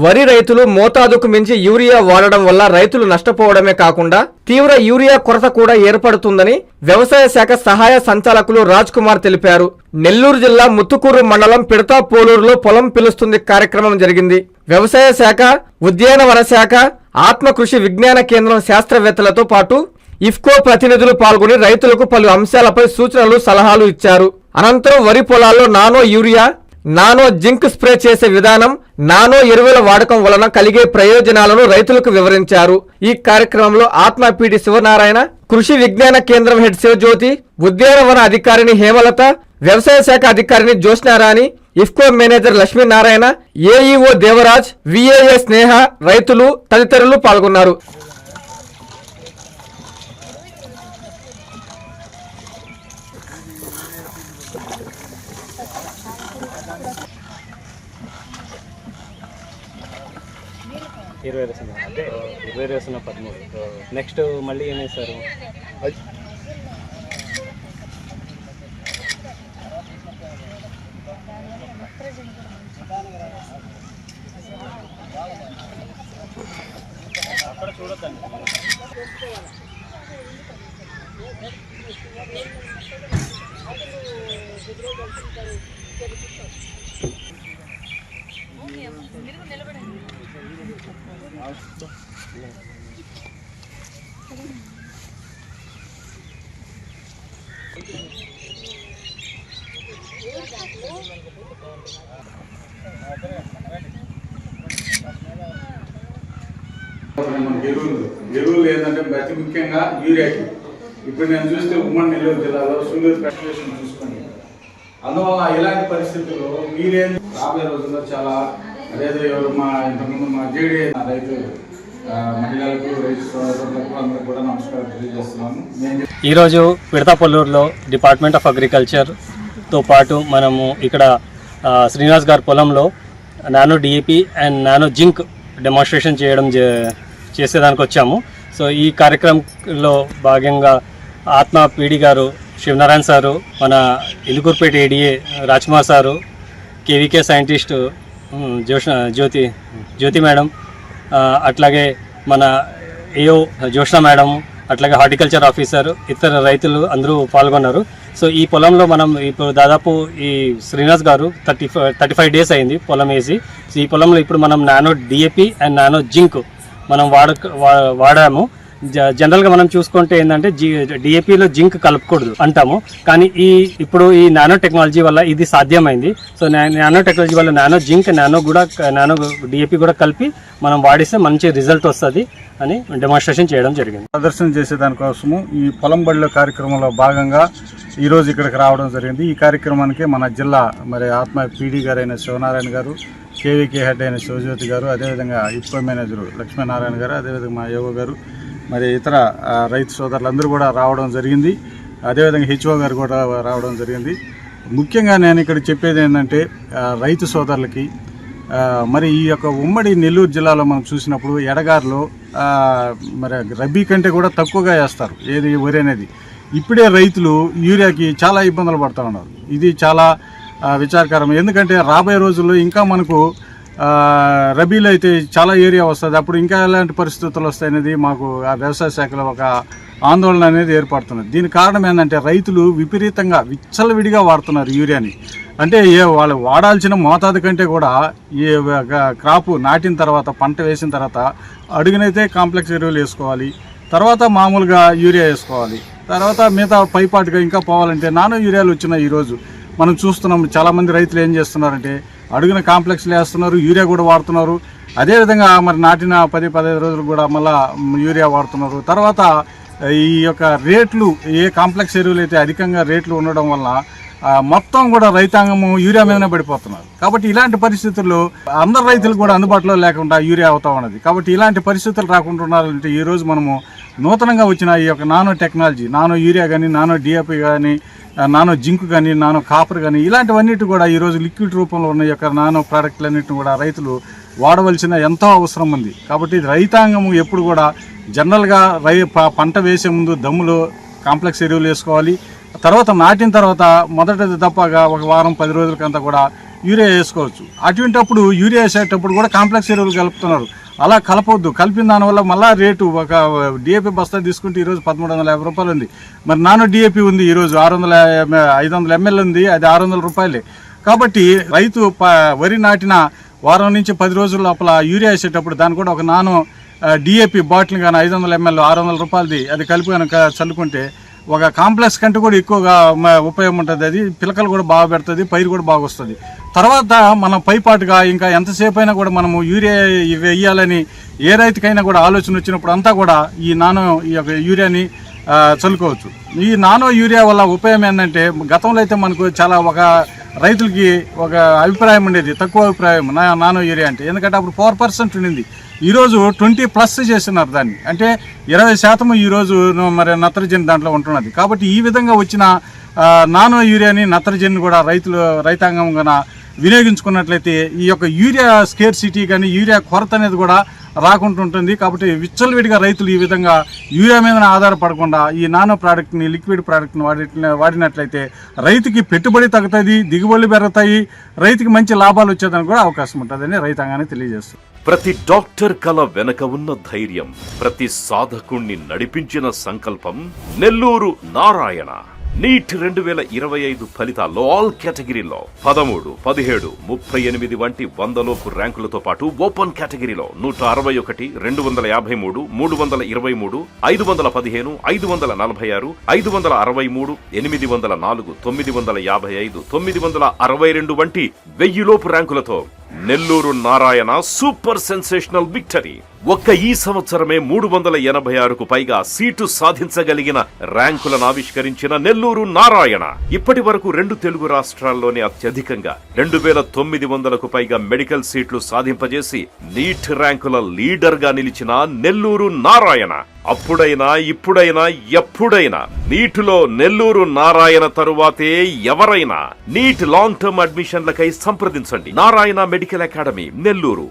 వరి రైతులు మోతాదుకు మించి యూరియా వాడడం వల్ల రైతులు నష్టపోవడమే కాకుండా తీవ్ర యూరియా కొరత కూడా ఏర్పడుతుందని వ్యవసాయ శాఖ సహాయ సంచాలకులు రాజ్ కుమార్ తెలిపారు. నెల్లూరు జిల్లా ముత్తుకూరు మండలం పిడతాపోలూరులో పొలం పిలుస్తుంది కార్యక్రమం జరిగింది. వ్యవసాయ శాఖ, ఉద్యానవన శాఖ, ఆత్మ కృషి విజ్ఞాన కేంద్రం శాస్త్రవేత్తలతో పాటు ఇఫ్కో ప్రతినిధులు పాల్గొని రైతులకు పలు అంశాలపై సూచనలు, సలహాలు ఇచ్చారు. అనంతరం వరి పొలాల్లో nano urea, nano zinc spray చేసే విధానం, నానో ఎరువుల వాడకం వలన కలిగే ప్రయోజనాలను రైతులకు వివరించారు. ఈ కార్యక్రమంలో ఆత్మ పీడి శివనారాయణ, కృషి విజ్ఞాన కేంద్రం హెడ్ శివజ్యోతి, ఉద్యానవన అధికారిని హేమలత, వ్యవసాయ శాఖ అధికారిని Jyotsnarani, IFFCO manager Lakshminarayana, AEO Devaraj, VAA Sneha, రైతులు తదితరులు పాల్గొన్నారు. ఇరవై వేస్తున్నా అంటే 20 వేస్తున్నా 13. నెక్స్ట్ మళ్ళీ ఏం వేస్తారు? అక్కడ చూడొద్దండి. ఎరువులు ఏంటంటే అతి ముఖ్యంగా యూరియాకి ఇప్పుడు నేను చూస్తే ఉమ్మడి నెల్లూరు జిల్లాలో సూలూరు ఫెడరేషన్ చూసుకోండి. అందువల్ల ఇలాంటి పరిస్థితుల్లో మీరేం రాబోయే రోజుల్లో చాలా అదేదో ఎవరు మా ఇంతకుముందు మా జేడీ రైతు మహిళలకు, రైతు సోదరులకు అందరూ కూడా నమస్కారం తెలియజేస్తున్నాను. ఈరోజు పిడతాపల్లూరులో డిపార్ట్మెంట్ ఆఫ్ అగ్రికల్చర్తో పాటు మనము ఇక్కడ శ్రీనివాస్ గారి పొలంలో nano DAP and nano zinc demonstration చేసేదానికి వచ్చాము. సో ఈ కార్యక్రమంలో భాగంగా ఆత్మ పీడి గారు, శివనారాయణ సారు, మన Ilukurupeta ADA Rajkumar sir, KVK scientist Jyothi madam, అట్లాగే మన ఏఓ జ్యోష్ణ మేడం, అట్లాగే హార్టికల్చర్ ఆఫీసర్, ఇతర రైతులు అందరూ పాల్గొన్నారు. సో ఈ పొలంలో మనం ఇప్పుడు దాదాపు ఈ శ్రీనివాస్ గారు 35 డేస్ అయింది పొలం వేసి. సో ఈ పొలంలో ఇప్పుడు మనం nano DAP and nano zinc మనం వాడాము. జనరల్గా మనం చూసుకుంటే ఏంటంటే డిఏపిలో జింక్ కలపకూడదు అంటాము, కానీ ఇప్పుడు ఈ నానో టెక్నాలజీ వల్ల ఇది సాధ్యమైంది. సో నానో టెక్నాలజీ వల్ల నానో జింక్, నానో డిఏపి కూడా కలిపి మనం వాడిస్తే మంచి రిజల్ట్ వస్తుంది అని డెమాన్స్ట్రేషన్ చేయడం జరిగింది. ప్రదర్శన చేసేదానికోసము ఈ పొలం బడిలో కార్యక్రమంలో భాగంగా ఈరోజు ఇక్కడికి రావడం జరిగింది. ఈ కార్యక్రమానికి మన జిల్లా మరి ఆత్మ పీడీ గారైన శివనారాయణ గారు, కేవీకే హెడ్ అయిన శివజ్యోతి గారు, అదేవిధంగా ఇఫ్కో మేనేజరు లక్ష్మీనారాయణ గారు, అదేవిధంగా మా యోగ గారు, మరి ఇతర రైతు సోదరులందరూ కూడా రావడం జరిగింది. అదేవిధంగా హెచ్ఓ గారు కూడా రావడం జరిగింది. ముఖ్యంగా నేను ఇక్కడ చెప్పేది ఏంటంటే రైతు సోదరులకి మరి ఈ యొక్క ఉమ్మడి నెల్లూరు జిల్లాలో మనం చూసినప్పుడు ఎడగారులో మరి రబీ కంటే కూడా తక్కువగా వేస్తారు ఏది వరి అనేది. ఇప్పుడే రైతులు యూరియాకి చాలా ఇబ్బందులు పడుతూ ఉన్నారు. ఇది చాలా విచారకరం. ఎందుకంటే రాబోయే రోజుల్లో ఇంకా మనకు రబీలో అయితే చాలా ఏరియా వస్తుంది, అప్పుడు ఇంకా ఎలాంటి పరిస్థితులు వస్తాయనేది మాకు ఆ వ్యవసాయ శాఖలో ఒక ఆందోళన అనేది ఏర్పడుతున్నది. దీనికి కారణం ఏంటంటే రైతులు విపరీతంగా విచ్చలవిడిగా వాడుతున్నారు యూరియాని. అంటే వాళ్ళు వాడాల్సిన మోతాదు కంటే కూడా ఈ క్రాపు నాటిన తర్వాత, పంట వేసిన తర్వాత అడుగునైతే కాంప్లెక్స్ ఎరువులు వేసుకోవాలి, తర్వాత మామూలుగా యూరియా వేసుకోవాలి, తర్వాత మిగతా పైపాటుగా ఇంకా పోవాలంటే నానో యూరియాలు వచ్చినాయి. ఈరోజు మనం చూస్తున్నాం చాలామంది రైతులు ఏం చేస్తున్నారంటే అడుగున కాంప్లెక్స్లు వేస్తున్నారు, యూరియా కూడా వాడుతున్నారు. అదేవిధంగా మరి నాటిన 10-15 రోజులు కూడా మళ్ళీ యూరియా వాడుతున్నారు. తర్వాత ఈ యొక్క రేట్లు, ఏ కాంప్లెక్స్ ఎరువులు అయితే అధికంగా రేట్లు ఉండడం వల్ల మొత్తం కూడా రైతాంగము యూరియా మీదనే పడిపోతున్నారు. కాబట్టి ఇలాంటి పరిస్థితుల్లో అందరు రైతులు కూడా అందుబాటులో లేకుండా యూరియా అవుతా ఉన్నది. కాబట్టి ఇలాంటి పరిస్థితులు రాకుండా ఉండాలంటే ఈరోజు మనము నూతనంగా వచ్చిన ఈ యొక్క నానో టెక్నాలజీ, నానో యూరియా కానీ, నానో డిఏపి కానీ, నానో జింక్ కానీ, నానో కాపర్ కానీ, ఇలాంటివన్నిటి కూడా ఈరోజు లిక్విడ్ రూపంలో ఉన్న యొక్క నానో ప్రోడక్ట్లన్నింటిని కూడా రైతులు వాడవలసిన ఎంతో అవసరం ఉంది. కాబట్టి రైతాంగము ఎప్పుడు కూడా జనరల్గా పంట వేసే ముందు దమ్ములో కాంప్లెక్స్ ఎరువులు వేసుకోవాలి. తర్వాత నాటిన తర్వాత మొదట తప్పగా ఒక వారం 10 రోజులకంతా కూడా యూరియా వేసుకోవచ్చు. అటువంటిప్పుడు యూరియా వేసేటప్పుడు కూడా కాంప్లెక్స్ ఎరువులు కలుపుతున్నారు. అలా కలపొద్దు. కలిపిన దానివల్ల మళ్ళీ రేటు ఒక డిఏపి బస్తా తీసుకుంటే ఈరోజు 1350 రూపాయలు ఉంది. మరి నానో డిఏపి ఉంది ఈరోజు 500 ml ఉంది, అది 600 రూపాయలే. కాబట్టి రైతు వరి నాటిన వారం నుంచి 10 రోజుల లోపల యూరియా వేసేటప్పుడు దాన్ని కూడా ఒక నానో డిఏపి బాటిల్ కానీ 500 ml 600 రూపాయలది అది కలిపి కనుక చల్లుకుంటే ఒక కాంప్లెక్స్ కంటే కూడా ఎక్కువగా ఉపయోగం ఉంటుంది. అది పిలకలు కూడా బాగా పెడుతుంది, పైరు కూడా బాగా వస్తుంది. తర్వాత మనం పైపాటుగా ఇంకా ఎంతసేపు అయినా కూడా మనము యూరియా వేయాలని ఏ రైతుకైనా కూడా ఆలోచన వచ్చినప్పుడు అంతా కూడా ఈ యొక్క యూరియాని చల్లుకోవచ్చు. ఈ నానో యూరియా వల్ల ఉపయోగం ఏంటంటే గతంలో అయితే మనకు చాలా ఒక రైతులకి ఒక అభిప్రాయం ఉండేది, తక్కువ అభిప్రాయం నానో యూరియా అంటే. ఎందుకంటే అప్పుడు 4% ఉండింది, ఈరోజు 20+ చేస్తున్నారు దాన్ని. అంటే 20% ఈరోజు మరి నత్రజని దాంట్లో ఉంటున్నది. కాబట్టి ఈ విధంగా వచ్చిన నానో యూరియాని నత్రజని కూడా రైతాంగం కన్నా వినియోగించుకున్నట్లయితే ఈ యొక్క యూరియా స్కేర్సిటీ కానీ యూరియా కొరత అనేది కూడా రాకుండా ఉంటుంది. కాబట్టి విచ్చలవిడిగా రైతులు ఈ విధంగా యూరియా మీద ఆధారపడకుండా ఈ నానో ప్రోడక్ట్ని, లిక్విడ్ ప్రోడక్ట్ని వాడినట్లయితే రైతుకి పెట్టుబడి తగ్గుతుంది, దిగుబడులు పెరుగుతాయి, రైతుకి మంచి లాభాలు వచ్చేదానికి కూడా అవకాశం ఉంటుందని రైతాంగాన్ని తెలియజేస్తుంది. ప్రతి డాక్టర్ కల వెనక ఉన్న ధైర్యం, ప్రతి సాధకుణ్ణి నడిపించిన సంకల్పం నెల్లూరు నారాయణ. నీట్ 2025 ఫలితాల్లో ఆల్ కేటగిరీలో 13, 17, 38 వంటి 100లోపు ర్యాంకులతో పాటు ఓపెన్ కేటగిరీలో 161, 253, 323, 515, 546, 563, 804, 955, 962 వంటి 1000లోపు ర్యాంకులతో Nellore Narayana super sensational victory. ఒక్క ఈ సంవత్సరమే 386కు పైగా సీటు సాధించగలిగిన ర్యాంకులను ఆవిష్కరించిన నెల్లూరు నారాయణ ఇప్పటి వరకు 2 తెలుగు రాష్ట్రాల్లోనే అత్యధికంగా 2900కు పైగా మెడికల్ సీట్లు సాధింపజేసి నీట్ ర్యాంకుల లీడర్ గా నిలిచిన నెల్లూరు నారాయణ అప్పుడైనా ఇప్పుడైనా ఎప్పుడైనా నీటిలో నెల్లూరు నారాయణ తరువాతే ఎవరైనా. నీట్ లాంగ్ టర్మ్ అడ్మిషన్లకై సంప్రదించండి. Narayana medical academy, Nellore.